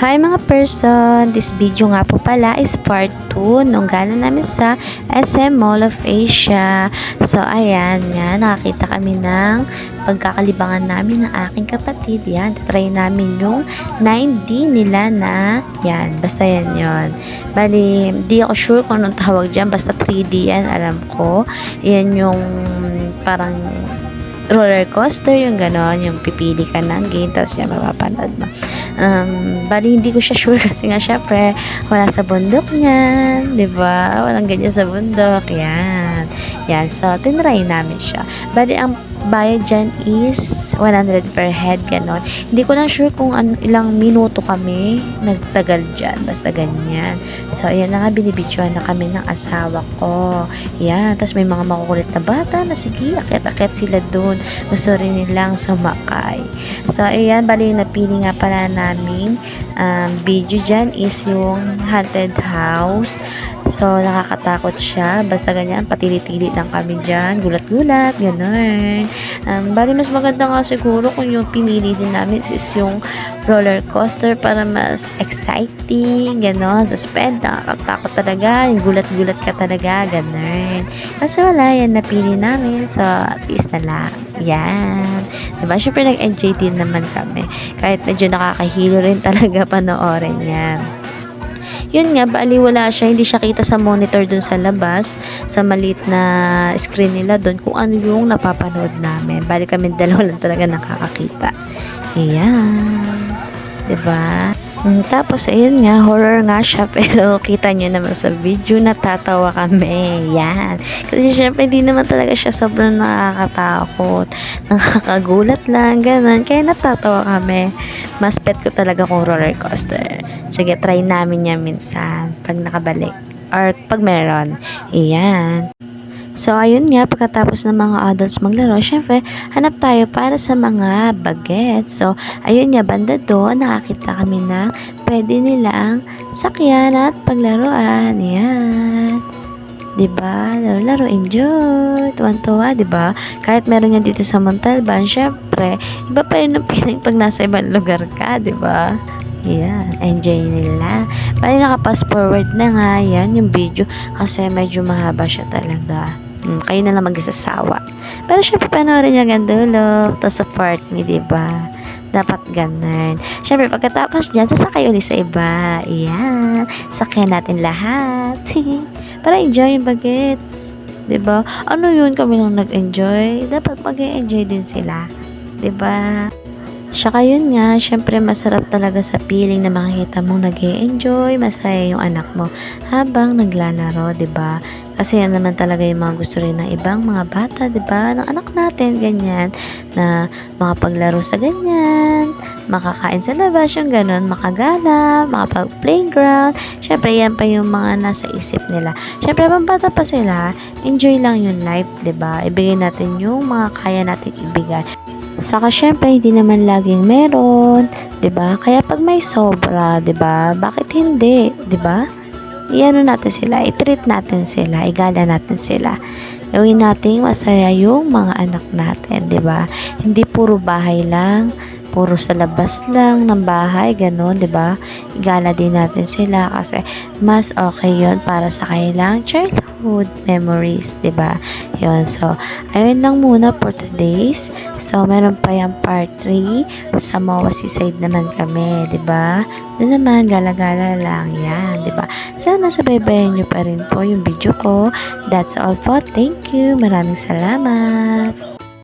Hi mga person! This video nga po pala is part 2 nung gala namin sa SM Mall of Asia. So ayan nga, nakakita kami ng pagkakalibangan namin ng aking kapatid. Yan, try namin yung 9D nila na, yan, basta yan yon. Bali, di ako sure kung anong tawag dyan, basta 3D yan, alam ko. Yan yung parang roller coaster, yung ganon, yung pipili ka ng game, tapos yan, mapapanood mo. Bali, hindi ko siya sure kasi nga, syempre, wala sa bundok yan, di ba? Walang ganyan sa bundok, yan. Yan, so, tinry namin siya. Bali, ang bayad dyan is 100 per head, ganon. Hindi ko lang sure kung ilang minuto kami nagtagal dyan, basta ganyan. So, ayan na nga, binibidyoan na kami ng asawa ko. Yan, tapos may mga makukulit na bata na sige, akit-akit sila dun. Gusto rin nilang sumakay. So, ayan, bali, napili nga pala namin video dyan is yung haunted house. So, nakakatakot siya. Basta ganyan, patili-tili lang kami dyan. Gulat-gulat, gano'n. Bali, mas maganda nga siguro kung yung pinili din namin is yung roller coaster para mas exciting, gano'n. Suspend, nakakatakot talaga. Yung gulat-gulat ka talaga, gano'n. Kasi wala, yan napili namin. So, at least na lang. Yan. Diba? Siyempre, nag-enjoy din naman kami. Kahit medyo nakakahilo rin talaga panoorin yan. Yun nga, bali wala siya, hindi siya kita sa monitor dun sa labas, sa maliit na screen nila dun, kung ano yung napapanood namin. Bali kami dalawa lang talaga nakakakita. Ayan. Diba? Tapos, ayun nga, horror nga siya, pero kita nyo naman sa video, natatawa kami. Yan. Kasi syempre, hindi naman talaga siya sobrang nakakatakot. Nakakagulat lang, ganun. Kaya natatawa kami. Mas pet ko talaga kung roller coaster. Sige, try namin yan minsan pag nakabalik. Or pag meron. Ayan. So, ayun nga, pagkatapos ng mga adults maglaro, syempre, hanap tayo para sa mga bagets. So, ayun nga, banda doon, nakakita kami na pwede nilang sakyan at paglaruan. Ayan. Diba? Laro, enjoy. Tuwan-tuwa, diba? Kahit meron yan dito sa Montalban, syempre, iba pa rin ang feeling pag nasa ibang lugar ka, diba? Yan, enjoy nila. Bali, naka-fast forward na nga yan yung video kasi medyo mahaba siya talaga. Kayo na lang mag-isasawa. Pero syempre, panoorin nyo hanggang dulo. To support me, diba? Dapat ganun. Syempre, pagkatapos dyan, sasakay ulit sa iba. Ayan. Sakyan natin lahat. Para enjoy yung bagets. Diba? Ano yun, kami lang nag-enjoy? Dapat mag-enjoy din sila. Diba? Saka yun nga, syempre masarap talaga sa feeling na makikita mong nag-e-enjoy, masaya yung anak mo habang naglalaro, 'di ba? Kasi yan naman talaga yung mga gusto rin ng ibang mga bata, 'di ba? Ng anak natin, ganyan, na makapaglaro sa ganyan, makakain sa labas, yung ganun, makagala, makapag-playground. Syempre, yan pa yung mga nasa isip nila. Syempre, pang bata pa sila, enjoy lang yung life, 'di ba? Ibigay natin yung mga kaya natin ibigay. Saka syempre hindi naman laging meron, 'di ba? Kaya pag may sobra, 'di ba? Bakit hindi, 'di ba? Iano natin sila, i-treat natin sila, igala natin sila. Gawin natin masaya yung mga anak natin, 'di ba? Hindi puro bahay lang, puro sa labas lang ng bahay, ganun, 'di ba? Igala din natin sila kasi mas okay 'yon para sa kanilang childhood memories, 'di ba? 'Yon. So, ayun lang muna for today's. So, meron pa yung part 3 sa MOA Seaside naman kami, 'di ba? Doon naman gala-gala lang 'yan, 'di ba? Sana subaybayan niyo pa rin po yung video ko. That's all po. Thank you. Maraming salamat.